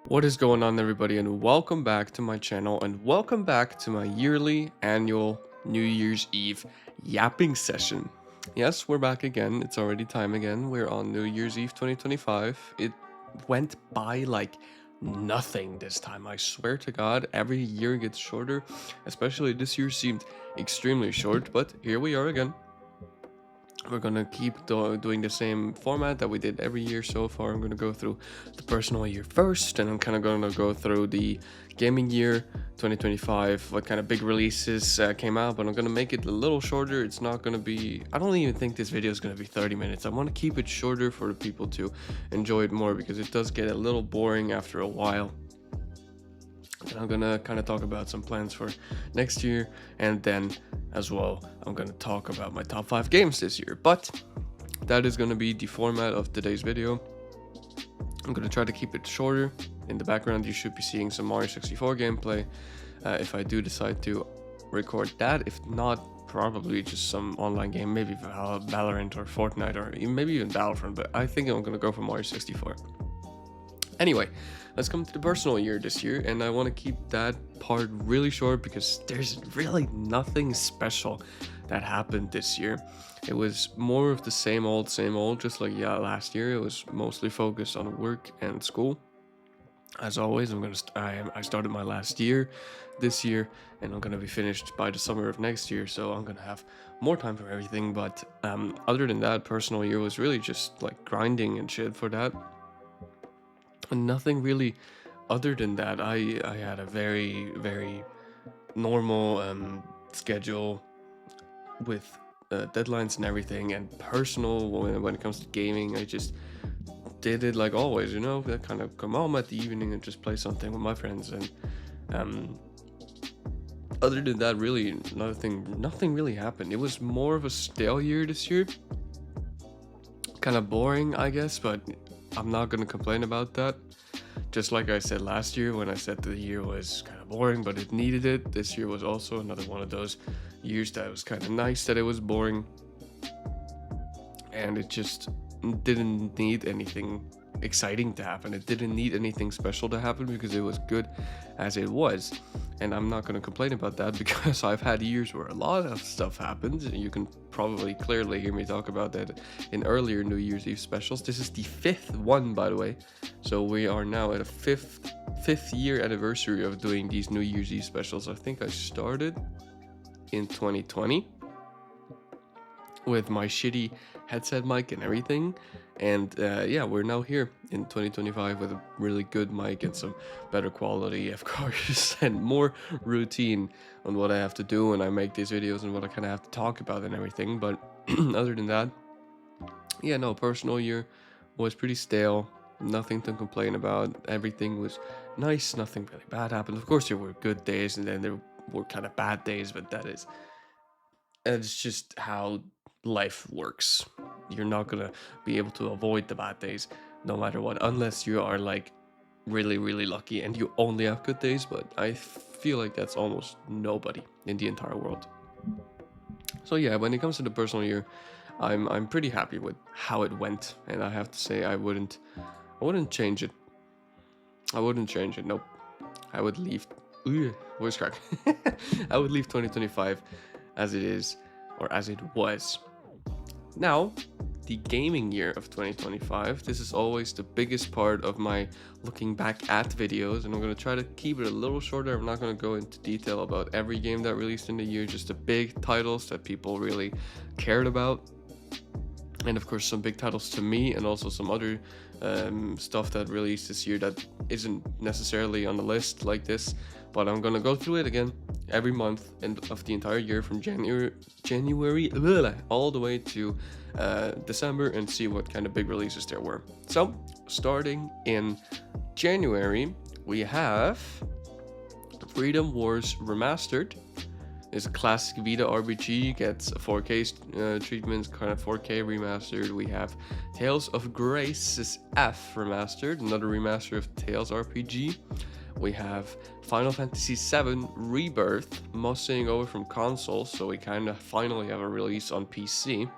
What is going on, everybody, and welcome back to my channel, and welcome back to my yearly annual New Year's Eve yapping session. Yes, we're back again. It's already time again. We're on New Year's Eve 2025. It went by like nothing this time. I swear to God, every year gets shorter. Especially this year seemed extremely short, but here we are again. We're gonna keep doing the same format that we did every year so far. I'm gonna go through the personal year first, and I'm kind of gonna go through the gaming year 2025, what kind of big releases came out, but I'm gonna make it a little shorter. It's not gonna be, I don't even think this video is gonna be 30 minutes. I want to keep it shorter for the people to enjoy it more, because it does get a little boring after a while. And I'm gonna kind of talk about some plans for next year, and then as well I'm gonna talk about my top 5 games this year. But that is gonna be the format of today's video. I'm gonna try to keep it shorter. In the background you should be seeing some Mario 64 gameplay, if I do decide to record that. If not, probably just some online game, maybe Valorant or Fortnite, or maybe even Battlefront, but I think I'm gonna go for Mario 64. Anyway, let's come to the personal year this year, and I want to keep that part really short because there's really nothing special that happened this year. It was more of the same old, just like last year. It was mostly focused on work and school. As always, I started my last year this year, and I'm gonna be finished by the summer of next year, so I'm gonna have more time for everything. But other than that, personal year was really just like grinding and shit for that. And nothing really other than that. I had a very normal schedule with deadlines and everything, and personal when it comes to gaming. I just did it like always, I kind of come home at the evening and just play something with my friends. And other than that, really nothing really happened. It was more of a stale year this year, kind of boring, I guess, but I'm not gonna complain about that. Just like I said last year when I said the year was kind of boring, but it needed it. This year was also another one of those years that was kind of nice that it was boring, and it just didn't need anything exciting to happen. It didn't need anything special to happen because it was good as it was. And I'm not going to complain about that because I've had years where a lot of stuff happens, and you can probably clearly hear me talk about that in earlier New Year's Eve specials. This is the 5th one, by the way, so we are now at a fifth year anniversary of doing these New Year's Eve specials. I think I started in 2020 with my shitty headset mic and everything, and yeah, we're now here in 2025 with a really good mic and some better quality, of course, and more routine on what I have to do when I make these videos and what I kind of have to talk about and everything. But other than that, yeah, no, personal year was pretty stale. Nothing to complain about. Everything was nice. Nothing really bad happened. Of course, there were good days, and then there were kind of bad days, but it's just how life works. You're not gonna be able to avoid the bad days no matter what, unless you are like really lucky and you only have good days. But I feel like that's almost nobody in the entire world. So yeah, when it comes to the personal year, I'm pretty happy with how it went, and I have to say I wouldn't change it. I wouldn't change it. Nope. I would leave. Voice crack. I would leave 2025 as it is, or as it was. Now, the gaming year of 2025. This is always the biggest part of my looking back at videos, and I'm going to try to keep it a little shorter. I'm not going to go into detail about every game that released in the year, just the big titles that people really cared about. And of course some big titles to me, and also some other stuff that released this year that isn't necessarily on the list like this. But I'm gonna go through it again every month and of the entire year, from January all the way to December, and see what kind of big releases there were. So starting in January, we have Freedom Wars Remastered. It's a classic Vita RPG, gets a 4K treatment, kind of 4K remastered. We have Tales of Graces F Remastered, another remaster of Tales RPG. We have Final Fantasy VII Rebirth, mossing over from consoles, so we kind of finally have a release on PC.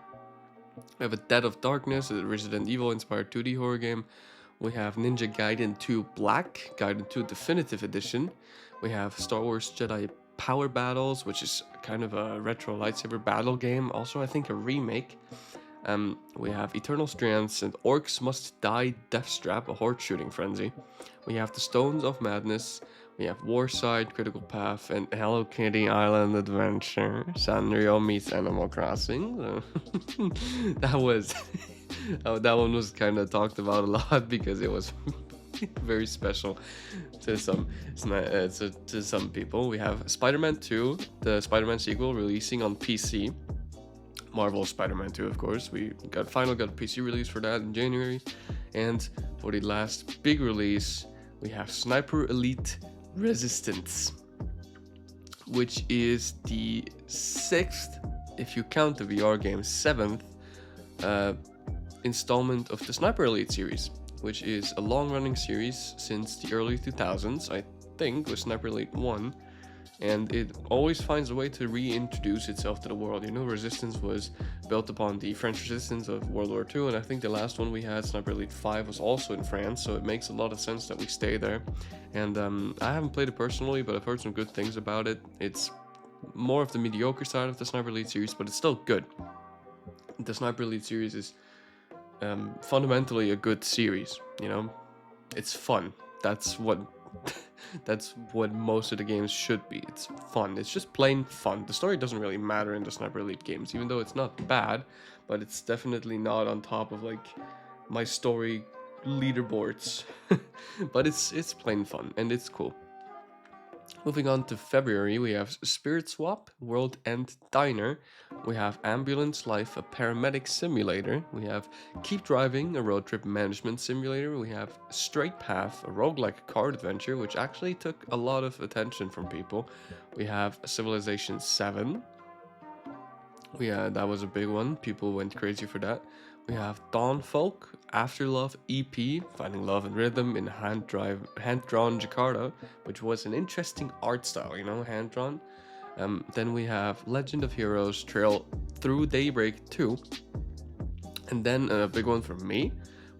We have a Dead of Darkness, a Resident Evil inspired 2D horror game. We have Ninja Gaiden 2 Black, Gaiden 2 Definitive Edition. We have Star Wars Jedi Power Battles, which is kind of a retro lightsaber battle game. Also, I think a remake. We have Eternal Strands and Orcs Must Die Deathstrap, a horde shooting frenzy. We have The Stones of Madness. We have Warside, Critical Path, and Hello Kitty Island Adventure. Sanrio meets Animal Crossing. That was that one was kind of talked about a lot because it was very special to some people. We have Spider-Man 2, the Spider-Man sequel, releasing on PC. Marvel Spider-Man 2, of course. We got a PC release for that in January. And for the last big release, we have Sniper Elite Resistance, which is the 6th, if you count the VR game, 7th installment of the Sniper Elite series, which is a long-running series since the early 2000s, I think, with Sniper Elite 1. And it always finds a way to reintroduce itself to the world. You know, Resistance was built upon the French resistance of World War II, and I think the last one we had, Sniper Elite 5, was also in France, so it makes a lot of sense that we stay there. And I haven't played it personally, but I've heard some good things about it. It's more of the mediocre side of the Sniper Elite series, but it's still good. The Sniper Elite series is fundamentally a good series, you know? It's fun. That's what most of the games should be. It's fun. It's just plain fun. The story doesn't really matter in the Sniper Elite games, even though it's not bad, but it's definitely not on top of like my story leaderboards. But it's plain fun and it's cool. Moving on to February, we have Spirit Swap, World End Diner. We have Ambulance Life, a paramedic simulator. We have Keep Driving, a road trip management simulator. We have Straight Path, a roguelike card adventure, which actually took a lot of attention from people. We have Civilization 7. That was a big one. People went crazy for that. We have Dawn Folk, Afterlove EP, Finding Love and Rhythm in hand-drawn Jakarta, which was an interesting art style, you know, hand-drawn. Then we have Legend of Heroes Trail Through Daybreak 2. And then a big one for me,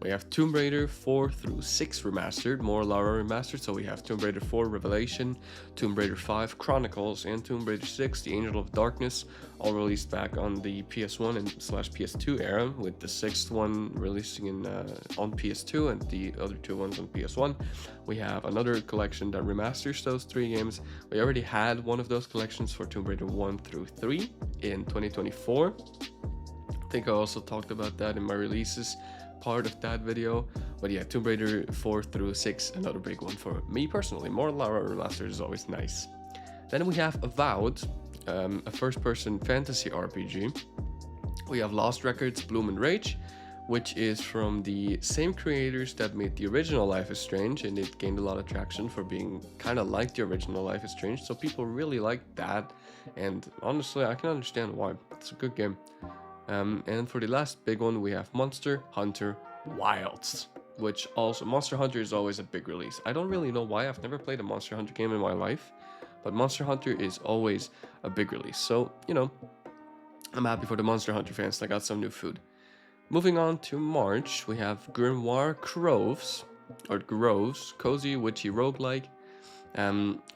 we have Tomb Raider 4 through 6 remastered, more Lara remastered. So we have Tomb Raider 4 Revelation, Tomb Raider 5 Chronicles, and Tomb Raider 6 The Angel of Darkness, all released back on the PS1 and /PS2 era, with the 6th one releasing on PS2 and the other 2 ones on PS1. We have another collection that remasters those 3 games. We already had one of those collections for Tomb Raider 1 through 3 in 2024. I think I also talked about that in my releases part of that video. But yeah, Tomb Raider 4 through 6, another big one for me personally. More Lara remasters is always nice. Then we have Avowed, a first-person fantasy RPG. We have Lost Records, Bloom and Rage, which is from the same creators that made the original Life is Strange, and it gained a lot of traction for being kind of like the original Life is Strange, so people really like that, and honestly, I can understand why. It's a good game. And for the last big one, we have Monster Hunter Wilds, which also, Monster Hunter is always a big release. I don't really know why. I've never played a Monster Hunter game in my life, but Monster Hunter is always a big release. So, you know, I'm happy for the Monster Hunter fans that got some new food. Moving on to March, we have Grimoire Groves, Cozy Witchy Roguelike.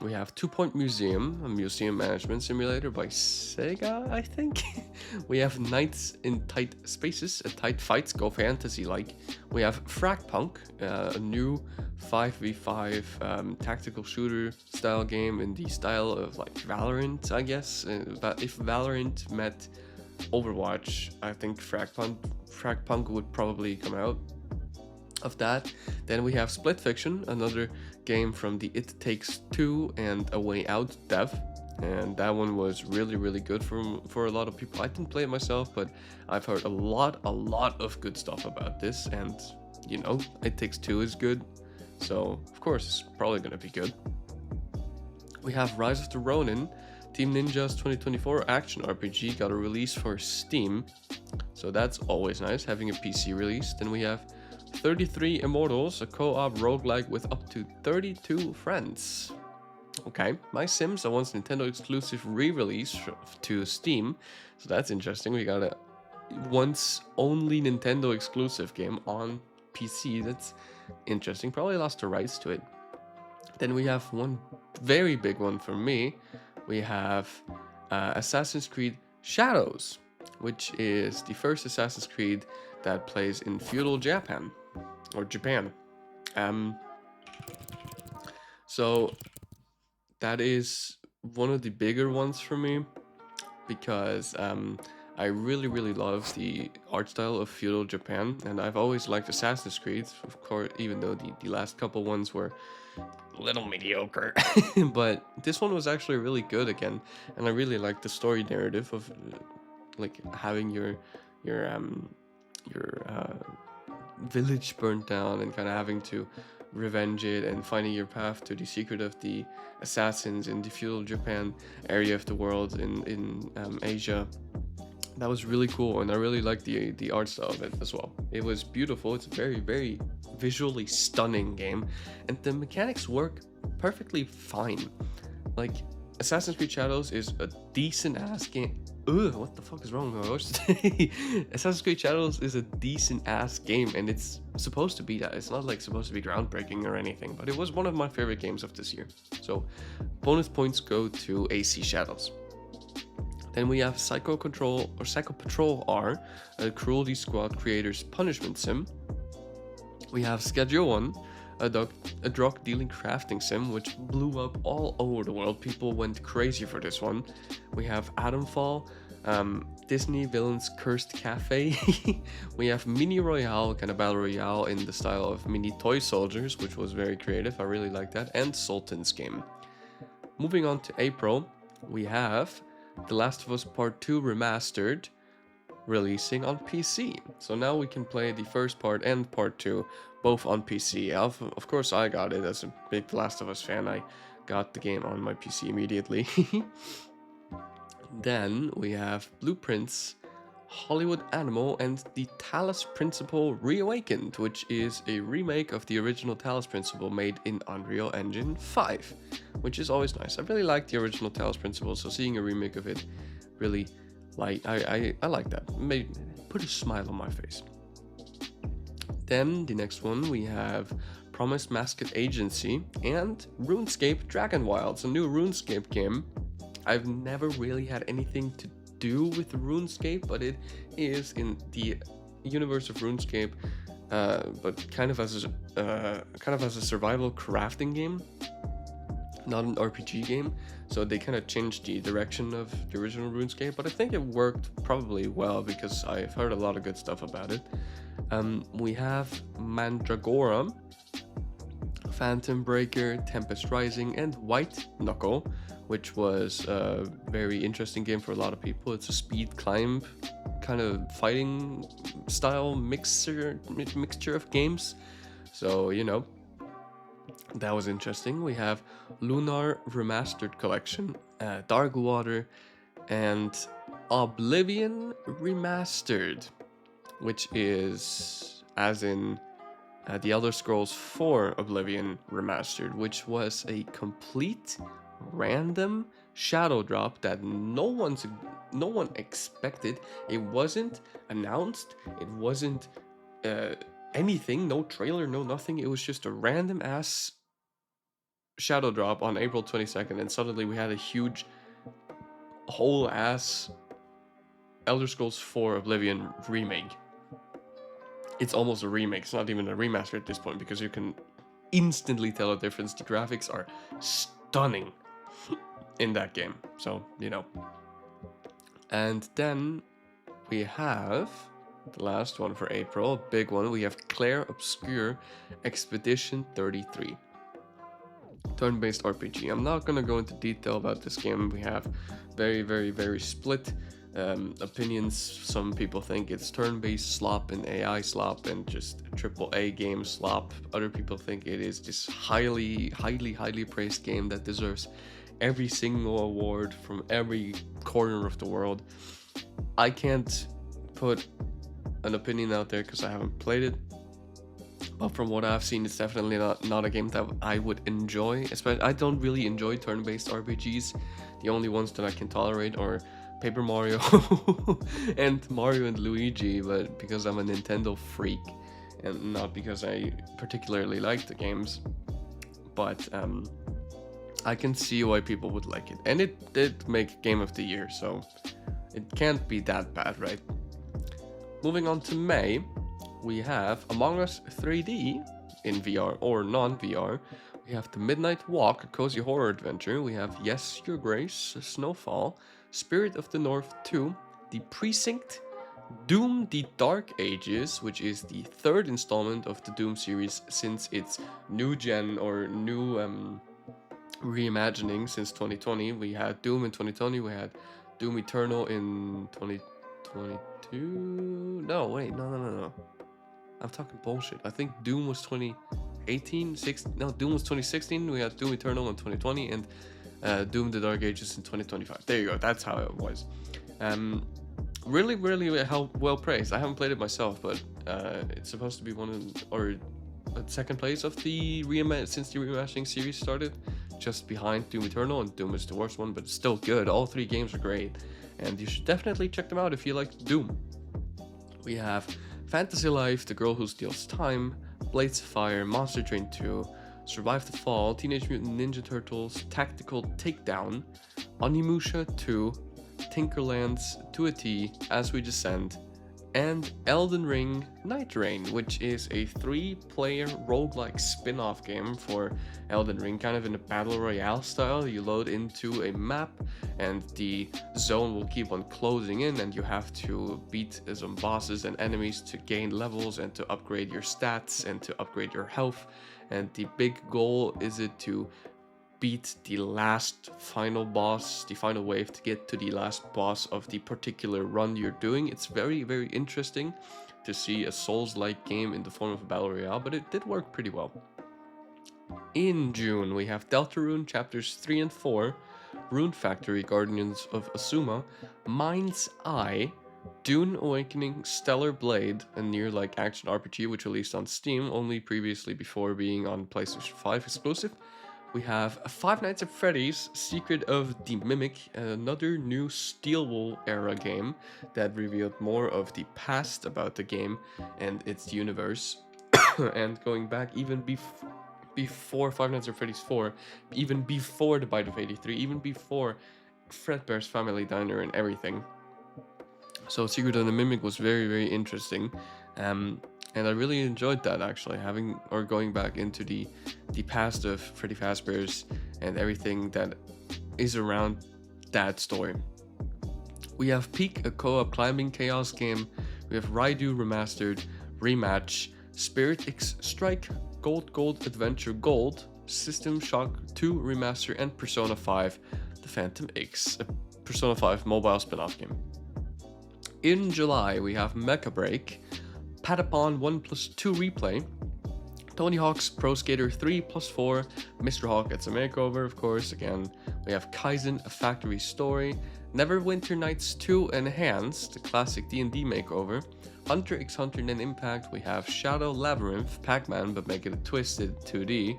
We have 2 Point Museum, a museum management simulator by Sega, I think. We have Knights in Tight Spaces, a tight fights, go fantasy like. We have Fragpunk, a new 5v5 tactical shooter style game in the style of like Valorant, I guess. But if Valorant met Overwatch, I think Fragpunk would probably come out of that. Then we have Split Fiction, another game from the It Takes Two and A Way Out dev, and that one was really good for a lot of people. I didn't play it myself, but I've heard a lot of good stuff about this, and you know, It Takes Two is good, so of course it's probably gonna be good. We have Rise of the Ronin, Team Ninja's 2024 action RPG, got a release for Steam, so that's always nice, having a PC release. Then we have 33 Immortals, a co-op roguelike with up to 32 friends. Okay, My Sims, a once Nintendo exclusive re-release to Steam, so that's interesting. We got a once only Nintendo exclusive game on PC. That's interesting. Probably lost the rights to it. Then we have one very big one for me. We have Assassin's Creed Shadows, which is the first Assassin's Creed that plays in feudal Japan or Japan. Um, so that is one of the bigger ones for me because I really love the art style of feudal Japan, and I've always liked Assassin's Creed, of course, even though the last couple ones were a little mediocre. But this one was actually really good again, and I really liked the story narrative of like having your um your village burnt down and kind of having to revenge it and finding your path to the secret of the assassins in the feudal Japan area of the world in Asia. That was really cool, and I really liked the art style of it as well. It was beautiful. It's a very visually stunning game, and the mechanics work perfectly fine. Like, Assassin's Creed Shadows is a decent ass game. Ugh, what the fuck is wrong with my voice today? Assassin's Creed Shadows is a decent ass game, and it's supposed to be that. It's not like supposed to be groundbreaking or anything, but it was one of my favorite games of this year. So bonus points go to AC Shadows. Then we have Psycho Patrol R, a Cruelty Squad creators punishment sim. We have Schedule 1, a drug dealing crafting sim, which blew up all over the world. People went crazy for this one. We have Atomfall, Disney Villains Cursed Cafe. We have Mini Royale, kind of battle royale in the style of Mini Toy Soldiers, which was very creative. I really like that. And Sultan's Game. Moving on to April, we have The Last of Us Part 2 Remastered releasing on PC. So now we can play the first part and part 2 both on PC. Of course, I got it as a big Last of Us fan. I got the game on my PC immediately. Then we have Blueprints, Hollywood Animal, and the Talos Principle Reawakened, which is a remake of the original Talos Principle made in Unreal Engine 5, which is always nice. I really like the original Talos Principle, so seeing a remake of it really, like, I like that. Put a smile on my face. Then the next one we have Promised Masked Agency and RuneScape Dragon Wilds, a new RuneScape game. I've never really had anything to do with RuneScape, but it is in the universe of RuneScape, but kind of as a survival crafting game, not an RPG game. So they kind of changed the direction of the original RuneScape, but I think it worked probably well because I've heard a lot of good stuff about it. We have Mandragora, Phantom Breaker, Tempest Rising, and White Knuckle, which was a very interesting game for a lot of people. It's a speed climb kind of fighting style mixture of games. So, you know, that was interesting. We have Lunar Remastered Collection, Dark Water, and Oblivion Remastered, which is as in The Elder Scrolls 4 Oblivion Remastered, which was a complete random shadow drop that no one expected. It wasn't announced. It wasn't anything. No trailer. No nothing. It was just a random ass shadow drop on April 22nd, and suddenly we had a huge whole ass Elder Scrolls 4 Oblivion remake. It's almost a remake. It's not even a remaster at this point because you can instantly tell a difference. The graphics are stunning in that game, so you know. And then we have the last one for April, a big one. We have Clair Obscure Expedition 33, turn-based RPG. I'm not gonna go into detail about this game. We have very split opinions. Some people think it's turn-based slop and AI slop and just a AAA game slop. Other people think it is this highly praised game that deserves every single award from every corner of the world. I can't put an opinion out there because I haven't played it, but from what I've seen, it's definitely not a game that I would enjoy. Especially, I don't really enjoy turn-based RPGs. The only ones that I can tolerate are Paper Mario and Mario and Luigi, but because I'm a Nintendo freak and not because I particularly like the games, but I can see why people would like it. And it did make Game of the Year, so it can't be that bad, right? Moving on to May, we have Among Us 3D in VR or non-VR. We have The Midnight Walk, a cozy horror adventure. We have Yes, Your Grace, Snowfall, Spirit of the North 2, The Precinct, Doom The Dark Ages, which is the third installment of the Doom series since its new gen or new reimagining since 2020. We had Doom in 2020, we had Doom Eternal in 2022. No, wait, no. I'm talking bullshit. I think Doom was 2018, Doom was 2016. We had Doom Eternal in 2020 and Doom The Dark Ages in 2025. There you go, that's how it was. Really well praised. I haven't played it myself, but it's supposed to be second place of the since the reimagining series started, just behind Doom Eternal, and Doom is the worst one, but it's still good. All three games are great, and you should definitely check them out if you like Doom. We have Fantasy Life, The Girl Who Steals Time, Blades of Fire, Monster Train 2, Survive the Fall, Teenage Mutant Ninja Turtles, Tactical Takedown, Onimusha 2, Tinkerlands to a T, As We Descend, and Elden Ring Night Rain, which is a 3-player roguelike spin-off game for Elden Ring, kind of in a battle royale style. You load into a map and the zone will keep on closing in, and you have to beat some bosses and enemies to gain levels and to upgrade your stats and to upgrade your health. And the big goal is to beat the last final boss, the final wave, to get to the last boss of the particular run you're doing. It's very interesting to see a Souls-like game in the form of a battle royale, but it did work pretty well. In June, we have Deltarune Chapters 3 and 4, Rune Factory, Guardians of Asuma, Mind's Eye, Dune Awakening, Stellar Blade, a near-like action RPG which released on Steam only previously before being on PlayStation 5 exclusive. We have Five Nights at Freddy's, Secret of the Mimic, another new Steelwool era game that revealed more of the past about the game and its universe. And going back even before Five Nights at Freddy's 4, even before The Bite of 83, even before Fredbear's Family Diner and everything. So Secret of the Mimic was very interesting. And I really enjoyed that, actually, going back into the past of Freddy Fazbear's and everything that is around that story. We have Peak, a co-op climbing chaos game. We have Raidu Remastered, Rematch, Spirit X Strike, Gold Adventure Gold, System Shock 2 Remaster, and Persona 5, The Phantom X, a Persona 5 mobile spin-off game. In July, we have Mecha Break, Patapon 1+2 Replay, Tony Hawk's Pro Skater 3+4, Mr. Hawk Gets a Makeover, of course, again. We have Kaizen, A Factory Story, Neverwinter Nights 2 Enhanced, the classic D&D makeover, Hunter x Hunter Then Impact. We have Shadow Labyrinth, Pac-Man, but make it a twisted 2D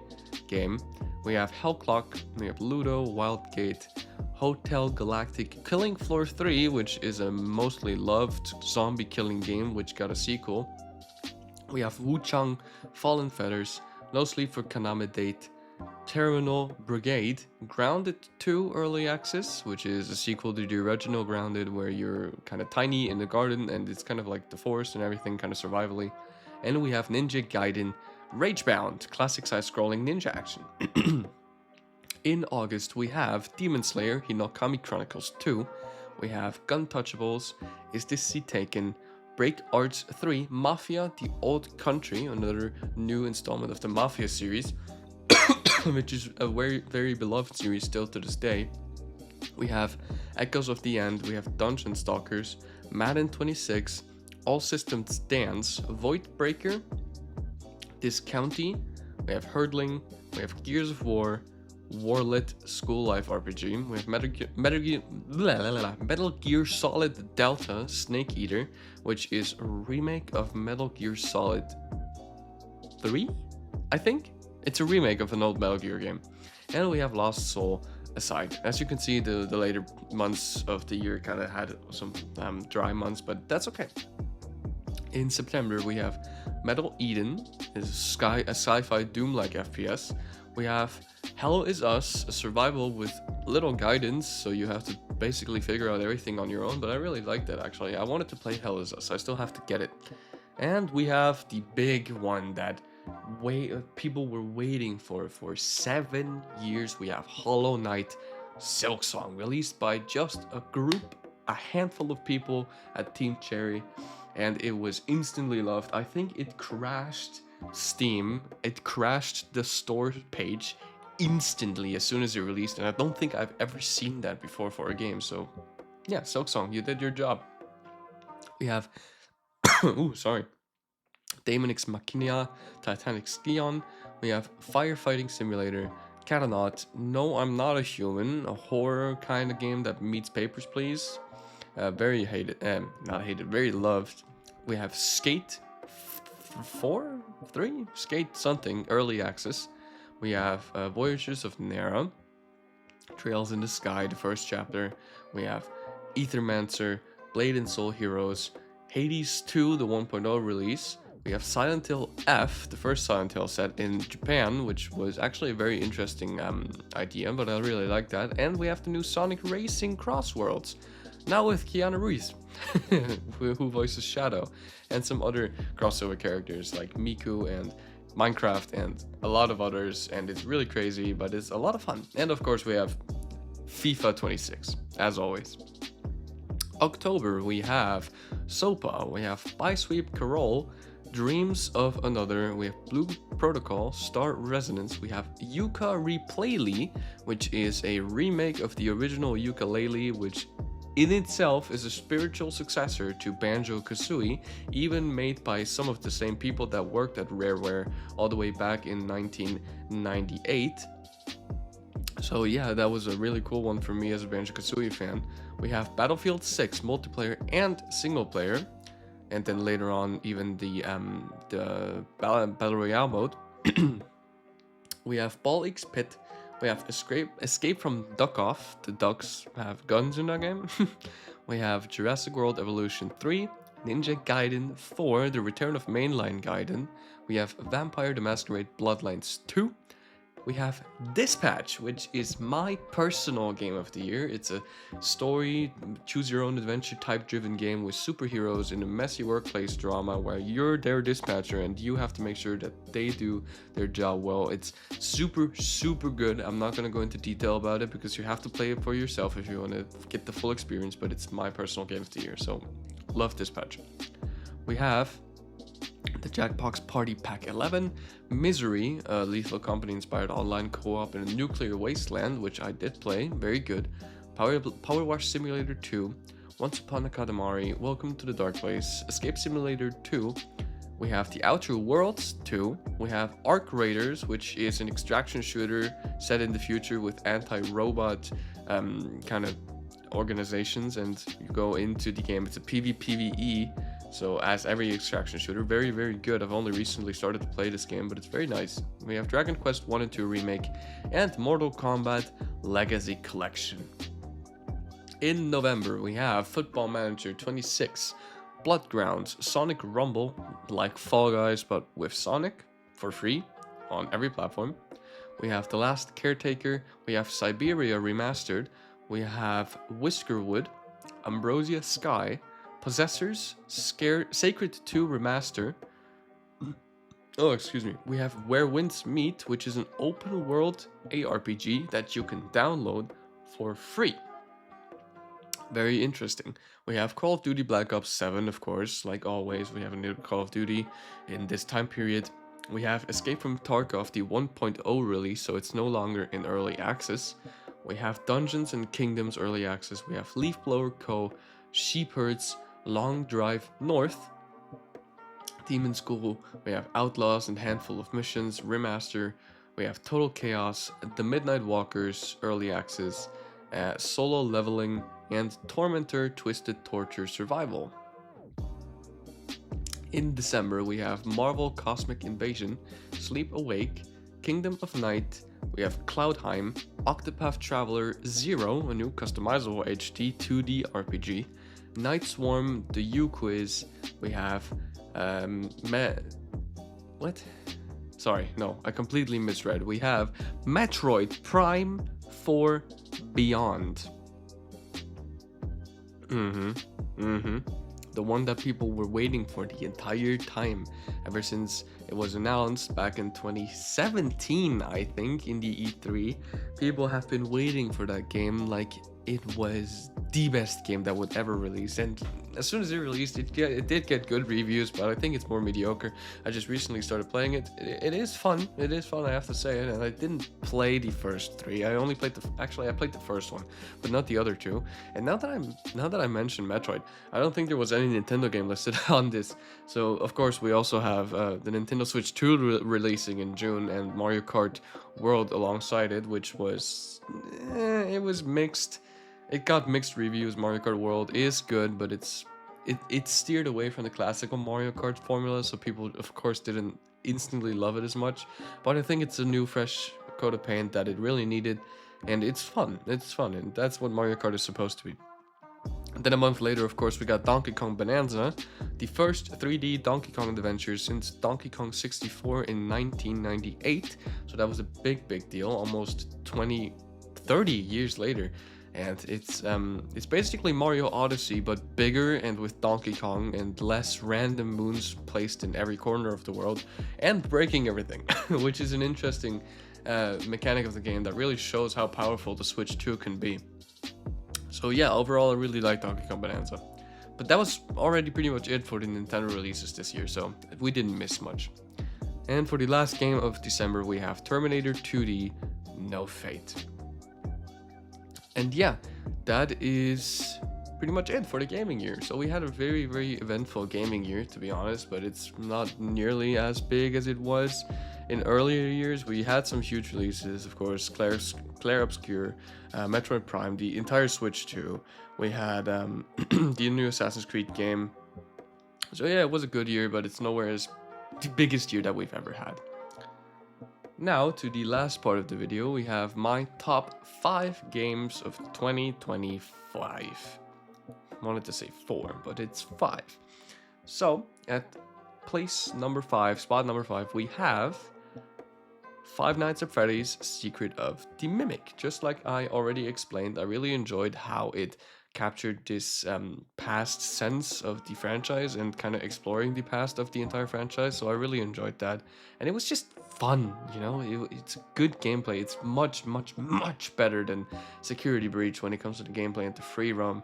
game. We have Hellclock, we have Ludo, Wildgate, Hotel Galactic, Killing Floor 3, which is a mostly loved zombie killing game which got a sequel. We have Wuchang, Fallen Feathers, No Sleep for Kaname Date, Terminal Brigade, Grounded 2 Early Access, which is a sequel to the original Grounded, where you're kind of tiny in the garden and it's kind of like the forest and everything, kind of survivally. And we have Ninja Gaiden Ragebound, classic side-scrolling ninja action. In August, we have Demon Slayer Hinokami Chronicles 2, we have Gun Touchables, Is This Sea Taken, Break Arts 3, Mafia The Old Country, another new installment of the Mafia series, which is a very beloved series still to this day. We have Echoes of the End, we have Dungeon Stalkers, Madden 26, All Systems Dance, Void Breaker, This County, we have Hurdling, we have Gears of War, Warlit School Life RPG, we have Metal Gear Solid Delta Snake Eater, which is a remake of Metal Gear Solid 3, I think? It's a remake of an old Metal Gear game. And we have Lost Soul Aside. As you can see, the later months of the year kind of had some dry months, but that's okay. In September, we have Metal Eden is a sci-fi Doom-like FPS. We have Hell is Us, a survival with little guidance, so you have to basically figure out everything on your own, but I really like that actually. I wanted to play Hell is Us, I still have to get it. And we have the big one that people were waiting for 7 years. We have Hollow Knight Silksong, released by just a handful of people at Team Cherry, and it was instantly loved. I think it crashed Steam, it crashed the store page instantly as soon as it released, and I don't think I've ever seen that before for a game. So yeah, Silksong, you did your job. We have ooh, sorry, Daemon X Machina, Titanic Skion. We have Firefighting Simulator, Catanaut, No I'm Not a Human, a horror kind of game that meets Papers, Please. Very hated, not hated, very loved. We have Skate 4, 3, Skate something, early access. We have Voyagers of Nera, Trails in the Sky, the first chapter. We have Ethermancer, Blade and Soul Heroes, Hades 2, the 1.0 release. We have Silent Hill F, the first Silent Hill set in Japan, which was actually a very interesting idea, but I really like that. And we have the new Sonic Racing Crossworlds, now with Keanu Reeves, who voices Shadow, and some other crossover characters like Miku and Minecraft and a lot of others, and it's really crazy, but it's a lot of fun. And of course we have FIFA 26, as always. October we have SOPA, we have Bysweep Carol, Dreams of Another, we have Blue Protocol, Star Resonance, we have Yuka Replayly, which is a remake of the original Yooka-Laylee, which in itself is a spiritual successor to Banjo-Kazooie, even made by some of the same people that worked at Rareware all the way back in 1998. So yeah, that was a really cool one for me as a Banjo-Kazooie fan. We have Battlefield 6 multiplayer and single player, and then later on even the Battle Royale mode. We have Ball X Pit. We have Escape from Duck Off. The ducks have guns in that game. We have Jurassic World Evolution 3, Ninja Gaiden 4, The Return of Mainline Gaiden. We have Vampire the Masquerade Bloodlines 2. We have Dispatch, which is my personal game of the year. It's a story, choose your own adventure type driven game with superheroes in a messy workplace drama where you're their dispatcher and you have to make sure that they do their job well. It's super, super good. I'm not going to go into detail about it because you have to play it for yourself if you want to get the full experience, but it's my personal game of the year, so love Dispatch. We have the Jackbox Party Pack 11, Misery, a Lethal Company inspired online co-op in a nuclear wasteland, which I did play, very good, Power Wash Simulator 2, Once Upon a Katamari, Welcome to the Dark Place, Escape Simulator 2, we have The Outer Worlds 2, we have Arc Raiders, which is an extraction shooter set in the future with anti-robot kind of organizations, and you go into the game. It's a PvPvE, so as every extraction shooter, very, very good. I've only recently started to play this game, but it's very nice. We have Dragon Quest 1 and 2 Remake and Mortal Kombat Legacy Collection. In November, we have Football Manager 26, Bloodgrounds, Sonic Rumble, like Fall Guys, but with Sonic, for free, on every platform. We have The Last Caretaker, we have Siberia Remastered, we have Whiskerwood, Ambrosia Sky, Possessors, Sacred 2 Remaster. Oh, excuse me. We have Where Winds Meet, which is an open world ARPG that you can download for free. Very interesting. We have Call of Duty Black Ops 7, of course. Like always, we have a new Call of Duty in this time period. We have Escape from Tarkov, the 1.0 release, so it's no longer in early access. We have Dungeons and Kingdoms early access. We have Leaf Blower Co., Sheepherds, Long Drive North, Demon School, we have Outlaws and Handful of Missions, Remaster, we have Total Chaos, The Midnight Walkers, Early Access, Solo Leveling, and Tormentor Twisted Torture Survival. In December, we have Marvel Cosmic Invasion, Sleep Awake, Kingdom of Night, we have Cloudheim, Octopath Traveler 0, a new customizable HD 2D RPG, Night Swarm, the U-Quiz, we have What? Sorry, no, I completely misread. We have Metroid Prime 4 Beyond. The one that people were waiting for the entire time, ever since it was announced back in 2017, I think, in the E3. People have been waiting for that game like it was the best game that would ever release. And as soon as it released, it did get good reviews, but I think it's more mediocre. I just recently started playing it. It is fun. It is fun, I have to say it. And I didn't play the first three. I only played I played the first one, but not the other two. And now that I mentioned Metroid, I don't think there was any Nintendo game listed on this. So of course we also have the Nintendo Switch 2 releasing in June, and Mario Kart World alongside it, which was it was mixed. It got mixed reviews. Mario Kart World is good, but it steered away from the classical Mario Kart formula, so people of course didn't instantly love it as much. But I think it's a new fresh coat of paint that it really needed, and it's fun. It's fun, and that's what Mario Kart is supposed to be. And then a month later, of course, we got Donkey Kong Bonanza, the first 3D Donkey Kong adventure since Donkey Kong 64 in 1998. So that was a big deal, almost 30 years later. And it's basically Mario Odyssey, but bigger and with Donkey Kong and less random moons placed in every corner of the world and breaking everything, which is an interesting mechanic of the game that really shows how powerful the Switch 2 can be. So yeah, overall I really like Donkey Kong Bonanza. But that was already pretty much it for the Nintendo releases this year, so we didn't miss much. And for the last game of December, we have Terminator 2D No Fate. And yeah, that is pretty much it for the gaming year. So we had a very eventful gaming year, to be honest, but it's not nearly as big as it was in earlier years. We had some huge releases, of course, Clair Obscur, Metroid Prime, the entire Switch 2. We had the new Assassin's Creed game. So yeah, it was a good year, but it's nowhere as the biggest year that we've ever had. Now to the last part of the video, we have my top 5 games of 2025. I wanted to say 4, but it's 5. So at place number 5, spot number 5, we have Five Nights at Freddy's Secret of the Mimic. Just like I already explained, I really enjoyed how it captured this past sense of the franchise and kind of exploring the past of the entire franchise. So I really enjoyed that, and it was just fun, you know. It's good gameplay. It's much better than Security Breach when it comes to the gameplay and the free roam,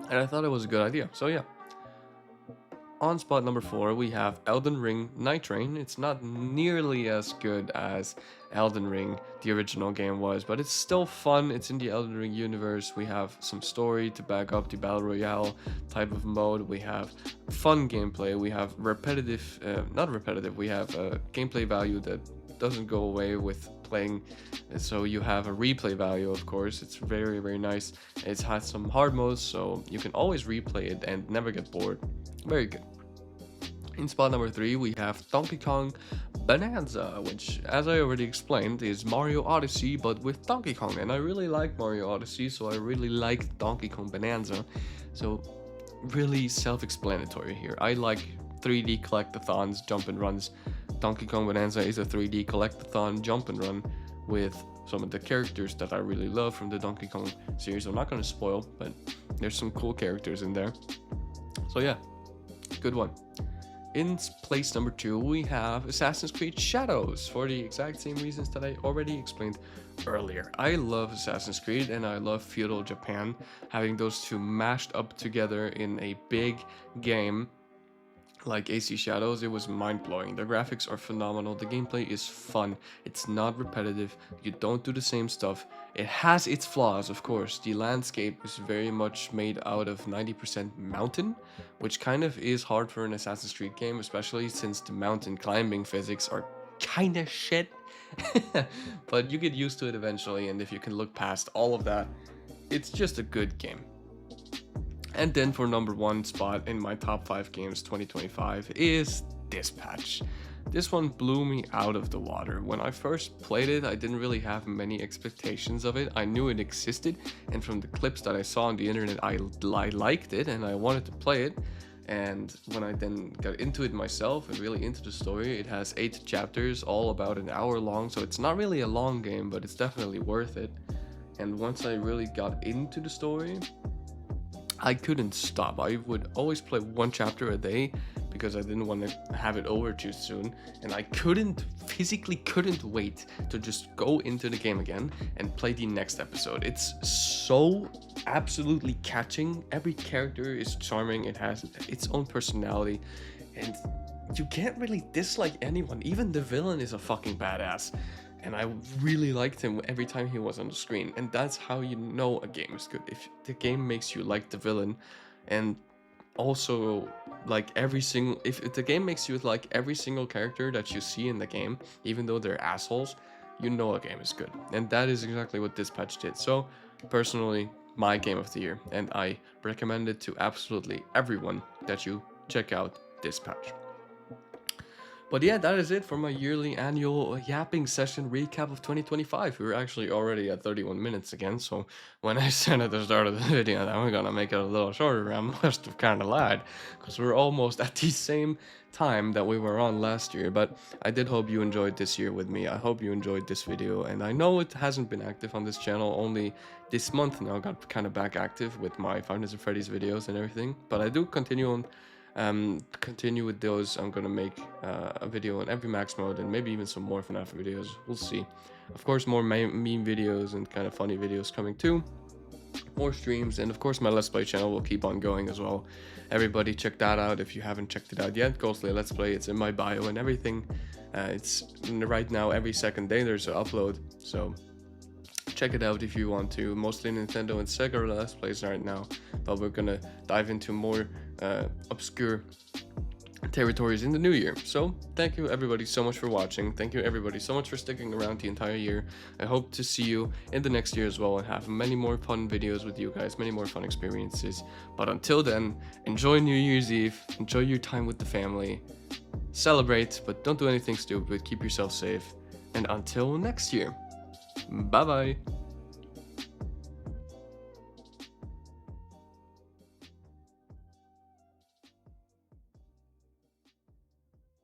and I thought it was a good idea. So yeah. On spot number 4, we have Elden Ring Night Train. It's not nearly as good as Elden Ring, the original game, was, but it's still fun. It's in the Elden Ring universe. We have some story to back up the Battle Royale type of mode. We have fun gameplay. We have not repetitive, we have a gameplay value that doesn't go away with playing. So you have a replay value, of course. It's very nice. It's had some hard modes, so you can always replay it and never get bored. Very good. In spot number 3, we have Donkey Kong Bonanza, which, as I already explained, is Mario Odyssey, but with Donkey Kong. And I really like Mario Odyssey, so I really liked Donkey Kong Bonanza. So, really self-explanatory here. I like 3D collectathons, jump and runs. Donkey Kong Bonanza is a 3D collectathon jump and run with some of the characters that I really love from the Donkey Kong series. I'm not going to spoil, but there's some cool characters in there. So yeah, good one. In place number 2, we have Assassin's Creed Shadows, for the exact same reasons that I already explained earlier. I love Assassin's Creed and I love feudal Japan. Having those two mashed up together in a big game like AC Shadows, it was mind-blowing. The graphics are phenomenal, the gameplay is fun, it's not repetitive, you don't do the same stuff. It has its flaws, of course. The landscape is very much made out of 90% mountain, which kind of is hard for an Assassin's Creed game, especially since the mountain climbing physics are kind of shit. But you get used to it eventually, and if you can look past all of that, it's just a good game. And then for number 1 spot in my top 5 games 2025 is Dispatch. This one blew me out of the water. When I first played it, I didn't really have many expectations of it. I knew it existed, and from the clips that I saw on the internet, I liked it and I wanted to play it. And when I then got into it myself and really into the story, it has 8 chapters, all about an hour long. So it's not really a long game, but it's definitely worth it. And once I really got into the story, I couldn't stop. I would always play 1 chapter a day because I didn't want to have it over too soon, and I physically couldn't wait to just go into the game again and play the next episode. It's so absolutely catching. Every character is charming. It has its own personality, and you can't really dislike anyone. Even the villain is a fucking badass. And I really liked him every time he was on the screen. And that's how you know a game is good. If the game makes you like the villain, and also like if the game makes you like every single character that you see in the game, even though they're assholes, you know a game is good. And that is exactly what this patch did. So personally, my game of the year, and I recommend it to absolutely everyone that you check out this patch. But yeah, that is it for my yearly annual yapping session recap of 2025. We're actually already at 31 minutes again, so when I said at the start of the video that we're gonna make it a little shorter, I must have kind of lied, because we're almost at the same time that we were on last year. But I did hope you enjoyed this year with me. I hope you enjoyed this video, and I know it hasn't been active on this channel, only this month now got kind of back active with my Five Nights at Freddy's videos and everything. But I do continue with those. I'm gonna make a video on every max mode and maybe even some more FNAF videos. We'll see. Of course, more meme videos and kind of funny videos coming too. More streams, and of course my Let's Play channel will keep on going as well. Everybody check that out if you haven't checked it out yet. Ghostly Let's Play, it's in my bio and everything. It's right now every second day there's an upload, so check it out if you want to. Mostly Nintendo and Sega Let's Plays right now, but we're gonna dive into more obscure territories in the new year. So thank you everybody so much for watching. Thank you everybody so much for sticking around the entire year. I hope to see you in the next year as well and have many more fun videos with you guys, many more fun experiences. But until then, enjoy New Year's Eve, enjoy your time with the family, celebrate, but don't do anything stupid, keep yourself safe, and until next year, bye bye.